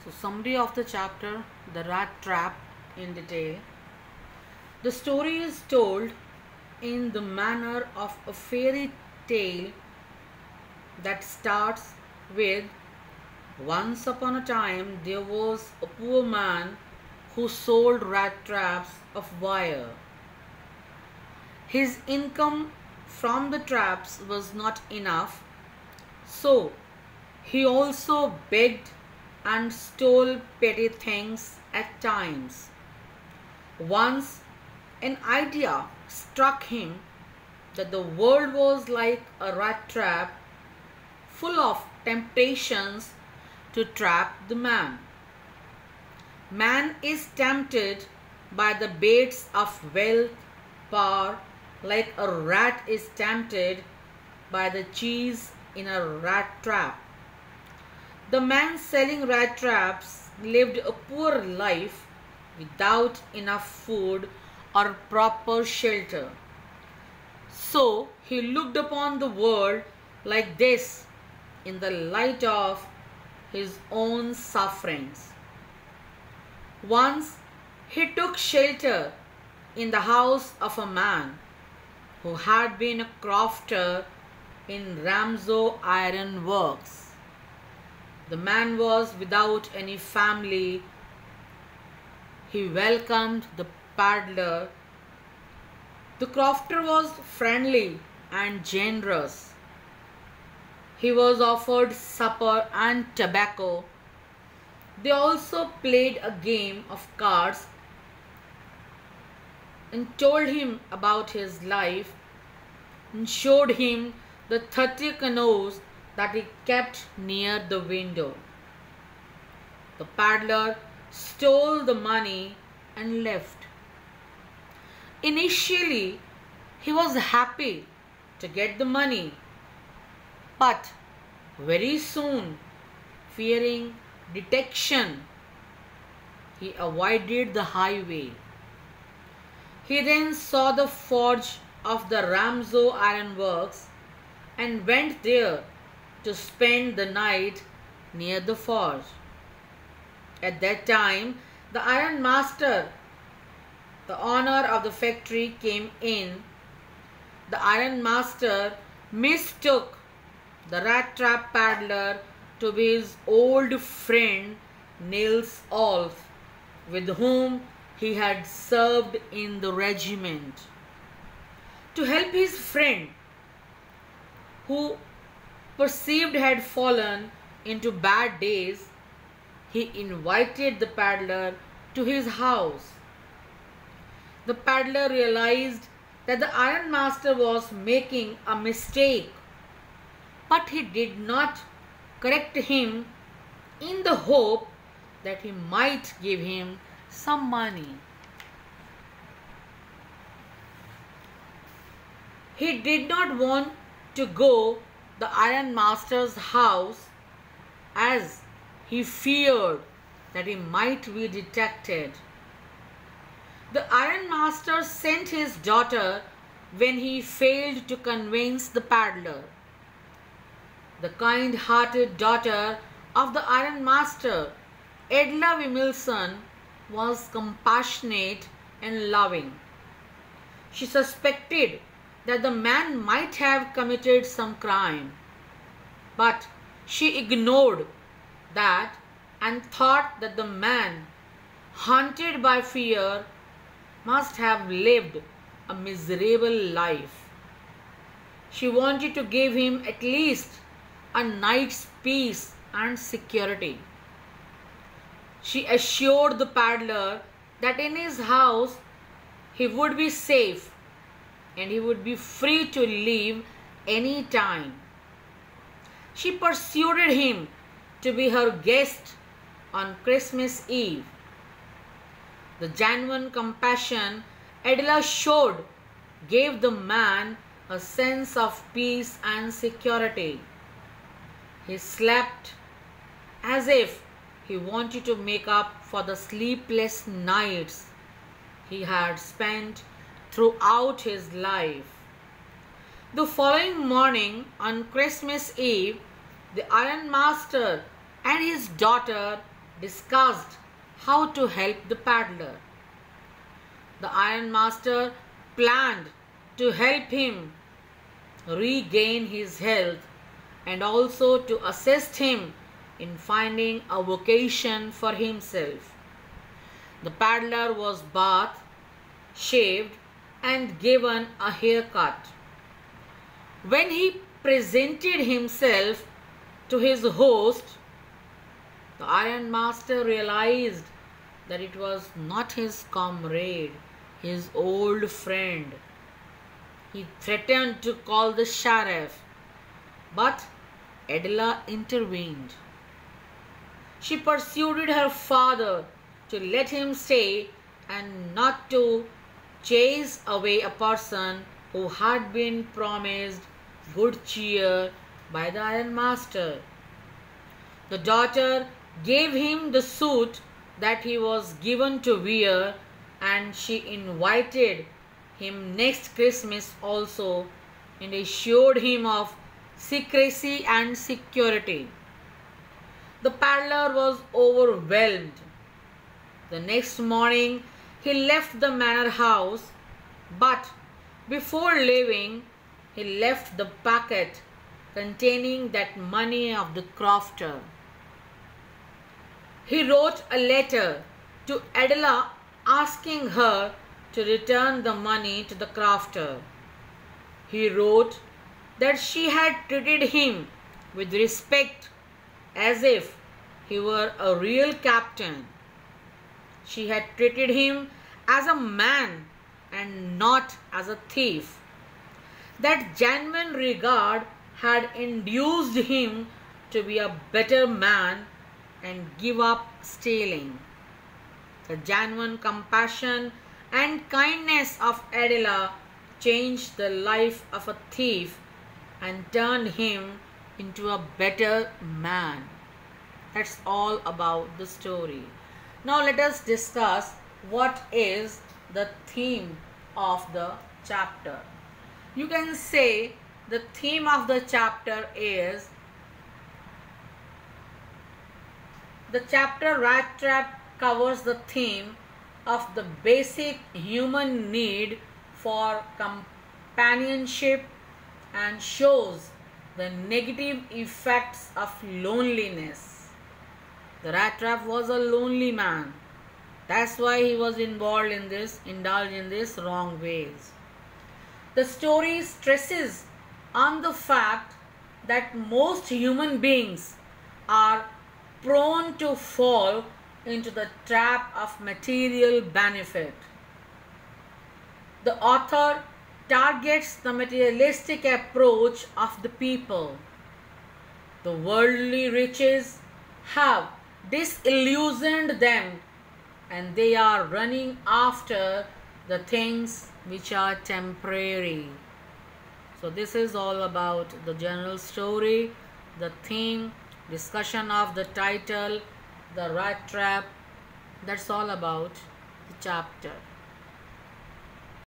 So, summary of the chapter, The Rat Trap in detail. The story is told in the manner of a fairy tale that starts with once upon a time there was a poor man who sold rat traps of wire. His income from the traps was not enough, so he also begged and stole petty things at times. Once an idea struck him that the world was like a rat trap full of temptations to trap the man. Man is tempted by the baits of wealth, power, like a rat is tempted by the cheese in a rat trap. The man selling rat traps lived a poor life without enough food or proper shelter. So he looked upon the world like this in the light of his own sufferings. Once he took shelter in the house of a man who had been a crofter in Ramsau Iron Works. The man was without any family. He welcomed the paddler. The crofter was friendly and generous. He was offered supper and tobacco. They also played a game of cards and told him about his life and showed him the 30 canoes that he kept near the window. The paddler stole the money and left. Initially, he was happy to get the money, but very soon, fearing detection, he avoided the highway. He then saw the forge of the Ramsau Iron Works and went there to spend the night near the forge. At that time, the iron master, the owner of the factory, came in. The iron master mistook the rat trap paddler to be his old friend Niels Olf, with whom he had served in the regiment. To help his friend, who perceived had fallen into bad days, he invited the paddler to his house. The paddler realized that the iron master was making a mistake, but he did not correct him in the hope that he might give him some money. He did not want to go the iron master's house as he feared that he might be detected. The iron master sent his daughter when he failed to convince the paddler. The kind-hearted daughter of the iron master, Edla Wimilson, was compassionate and loving. She suspected that the man might have committed some crime, but she ignored that and thought that the man, haunted by fear, must have lived a miserable life. She wanted to give him at least a night's peace and security. She assured the paddler that in his house he would be safe and he would be free to leave any time. She persuaded him to be her guest on Christmas Eve. The genuine compassion Edla showed gave the man a sense of peace and security. He slept as if he wanted to make up for the sleepless nights he had spent throughout his life. The following morning, on Christmas Eve, the ironmaster and his daughter discussed how to help the paddler. The ironmaster planned to help him regain his health and also to assist him in finding a vocation for himself. The paddler was bathed, shaved, and given a haircut. When he presented himself to his host, the ironmaster realized that it was not his comrade, his old friend. He threatened to call the sheriff, but Adela intervened. She persuaded her father to let him stay and not to chase away a person who had been promised good cheer by the ironmaster. The daughter gave him the suit that he was given to wear, and she invited him next Christmas also and assured him of secrecy and security. The paddler was overwhelmed. The next morning he left the manor house, but before leaving he left the packet containing that money of the crofter. He wrote a letter to Adela asking her to return the money to the crofter. He wrote that she had treated him with respect as if he were a real captain. She had treated him as a man and not as a thief. That genuine regard had induced him to be a better man and give up stealing. The genuine compassion and kindness of Adela changed the life of a thief and turned him into a better man. That's all about the story. Now let us discuss what is the theme of the chapter. You can say the theme of the chapter is the chapter Rat Trap covers the theme of the basic human need for companionship and shows the negative effects of loneliness. The rat trap was a lonely man. That's why he was indulged in this wrong ways. The story stresses on the fact that most human beings are prone to fall into the trap of material benefit. The author targets the materialistic approach of the people. The worldly riches have disillusioned them and they are running after the things which are temporary. So this is all about the general story, the theme, discussion of the title, the rat trap. That's all about the chapter.